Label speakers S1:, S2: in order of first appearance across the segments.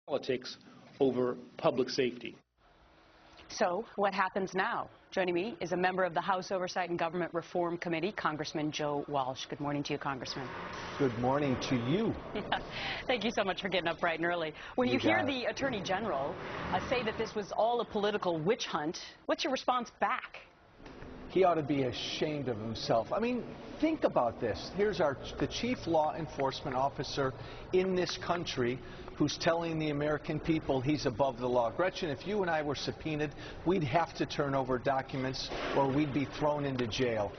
S1: politics over public safety.
S2: So, what happens now? Joining me is a member of the House Oversight and Government Reform Committee, Congressman Joe Walsh. Good morning to you, Congressman.
S3: Good morning to you.
S2: Thank you so much for getting up bright and early. When you hear the Attorney General say that this was all a political witch hunt, what's your response back?
S3: He ought to be ashamed of himself. I mean, think about this. Here's the chief law enforcement officer in this country who's telling the American people he's above the law. Gretchen, if you and I were subpoenaed, we'd have to turn over documents or we'd be thrown into jail.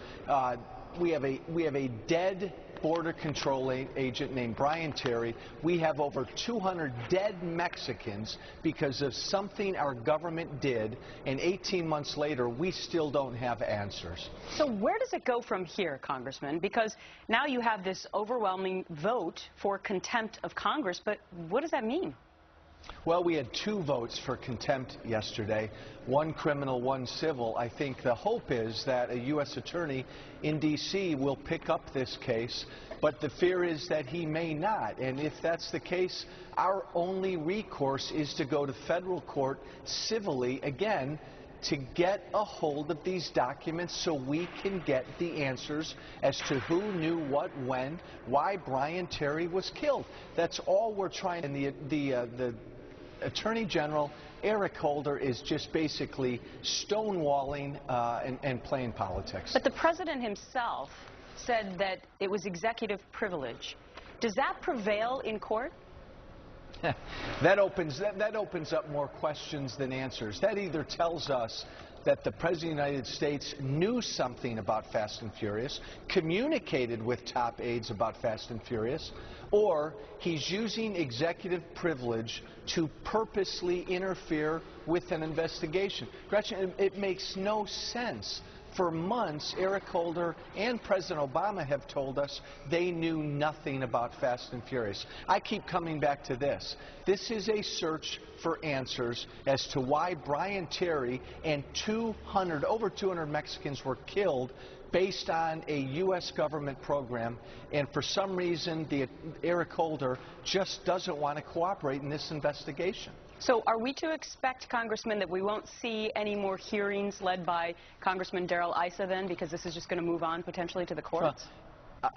S3: We have a dead border control agent named Brian Terry. We have over 200 dead Mexicans because of something our government did, and 18 months later, we still don't have answers.
S2: So where does it go from here, Congressman? Because now you have this overwhelming vote for contempt of Congress, but what does that mean?
S3: Well, we had 2 votes for contempt yesterday, 1 criminal, 1 civil. I think the hope is that a U.S. attorney in D.C. will pick up this case, but the fear is that he may not. And if that's the case, our only recourse is to go to federal court civilly again to get a hold of these documents so we can get the answers as to who knew what, when, why Brian Terry was killed. That's all we're trying. And the Attorney General, Eric Holder, is just basically stonewalling and playing politics.
S2: But the president himself said that it was executive privilege. Does that prevail in court?
S3: That opens up more questions than answers. That either tells us that the President of the United States knew something about Fast and Furious, communicated with top aides about Fast and Furious, or he's using executive privilege to purposely interfere with an investigation. Gretchen, it makes no sense. For months, Eric Holder and President Obama have told us they knew nothing about Fast and Furious. I keep coming back to this. This is a search for answers as to why Brian Terry and over 200 Mexicans were killed based on a U.S. government program, and for some reason, Eric Holder just doesn't want to cooperate in this investigation.
S2: So are we to expect, Congressman, that we won't see any more hearings led by Congressman Darrell Issa then, because this is just going to move on potentially to the courts?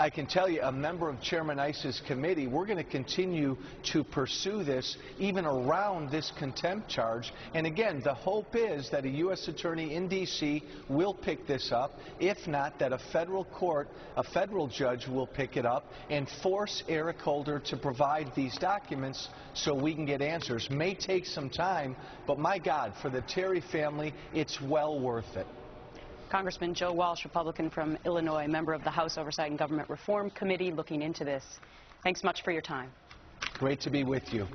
S3: I can tell you, a member of Chairman Issa's committee, we're going to continue to pursue this even around this contempt charge. And again, the hope is that a U.S. attorney in D.C. will pick this up. If not, that a federal court, a federal judge will pick it up and force Eric Holder to provide these documents so we can get answers. May take some time, but my God, for the Terry family, it's well worth it.
S2: Congressman Joe Walsh, Republican from Illinois, member of the House Oversight and Government Reform Committee, looking into this. Thanks much for your time.
S3: Great to be with you.